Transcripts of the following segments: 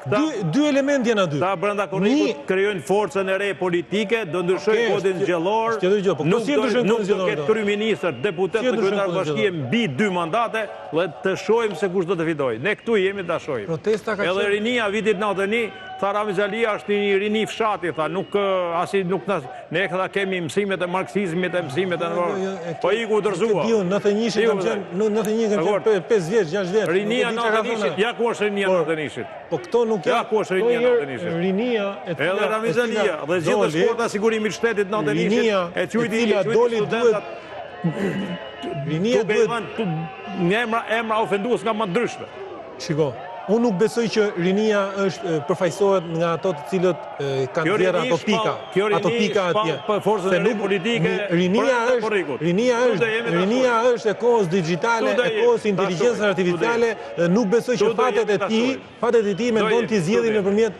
dy element janë aty. Ta brenda korrikut krijojnë forcën e re politike, do ndryshojnë kodin zgjellor. Nuk do ketë kryeministër, deputet të kryetar bashkie mbi 2 mandate dhe të shohim se kush do të fitojë. Ne këtu jemi ta shohim. Edhe rinia vitit 91 tha Rami Xhalia është një rini fshati, tha, nuk ne këta kemi mësimet e marksizmit e mësimet e po iku dërzua. 91 kam qenë 5 vjeç, 6 vjeç. Rinia 91-shit, ja ku është rinia 91-shit. Po këto nuk ja ku është rinia 91-shit. Rinia edhe Rami Xhalia dhe gjithë shkolla e sigurimit shtetit 91-shit e quajti studentat. Rinia duhet emra ofendues nga më ndryshme. Shiko. Unë nuk besoj që rinia është përfaqësohet nga ato të cilët kanë vlerë ato pika atje. Se nuk politike rinia është e kohës digjitale, e kohës inteligjencës artificiale, nuk besoj që fatet e tij mendon t'i zgjidhin nëpërmjet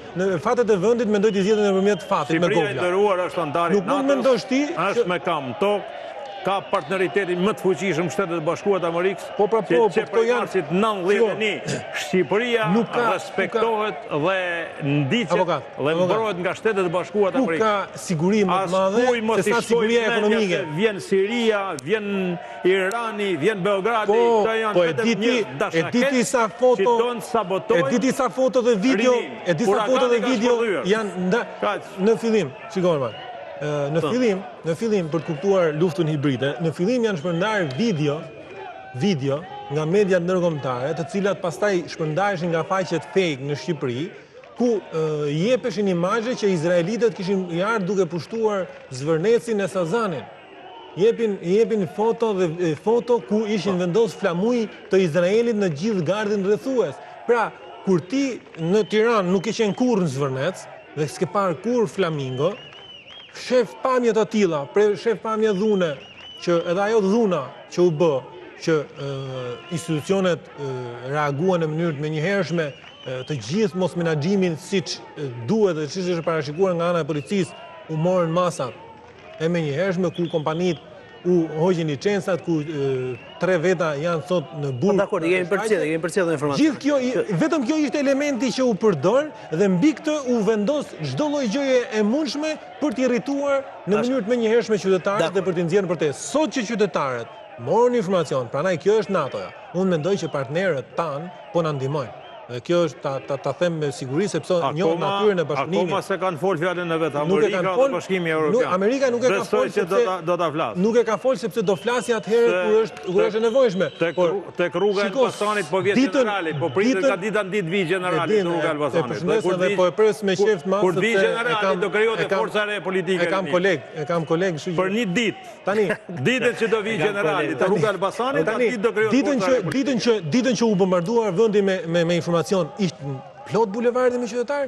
fatet e vendit mendoj t'i zgjidhin nëpërmjet fatit me Shqipëria e ndëruar është andari nuk mund mendosh ti është me kam tokë. Ka partneritetin më të fuqishëm Shtetet e Bashkuara të Amerikës, që prej marsit 91 Shqipëria respektohet dhe ndiqet dhe mbrohet nga Shtetet e Bashkuara të Amerikës. Ku ka siguri më të madhe se sa siguria ekonomike? Vjen Siria, vjen Irani, vjen Beogradi, këto janë vetëm një dashakësh që don sabotojnë. E diti sa foto dhe video, janë në fillim, shikoj. Në fillim për të kuptuar luftën hibride, në fillim janë shpërndar video nga mediat ndërkombëtare, të cilat pastaj shpërndaheshin nga faqet fake në Shqipëri, ku jepeshin imazhe që izraelitët kishin ardhur duke pushtuar zvërnecin e Sazanin. Jepin foto ku ishin vendos flamuj të Izraelit në gjithë gardhin rrethues. Pra, kur ti në Tiranë nuk ke qenë kurrë në zvërnec dhe s'ke parë kurrë flamingo, shef pamjet atilla, shef pamje dhune, që edhe ajo dhuna që u bë, që institucionet reaguan në mënyrë të menjëhershme, të gjithë mos menaxhimin siç duhet dhe siç është parashikuar nga ana e policisë, u morën masat e menjëhershme ku kompanitë u hoqin licencat, ku 3 veta janë sot në burg. Dakor, jemi përcjellë informacion. Gjithë kjo, vetëm kjo ishte elementi që u përdor dhe mbi këtë u vendos çdo lloj gjëje e mundshme për të irrituar në mënyrë të menjëhershme qytetarët dhe për të nxjerrë protestë. Sot që qytetarët morën informacion, prandaj kjo është NATO-ja. Unë mendoj që partnerët tanë po na ndihmojnë. Dhe kjo është ta them me siguri sepse njoh natyrën e bashkëpunimit. Akoma se kanë folë fjalën e vet Amerika dhe Bashkimi Evropian. Amerika nuk e ka folë sepse do ta flas. Nuk e ka folë sepse do flasë atëherë kur është e nevojshme. Tek rruga e Elbasanit po vjen generali, po pritet ka ditë vi generali në rrugën e Elbasanit. Po e pres me qeft masë. Kur vi generali do krijohet forca e politike. E kam koleg, për një ditë. Tani, ditën që do vi generali te rruga e Elbasanit, aty do krijohet ditën që u bombarduar vendi me informacion, ishte plot bulevardi me qytetar.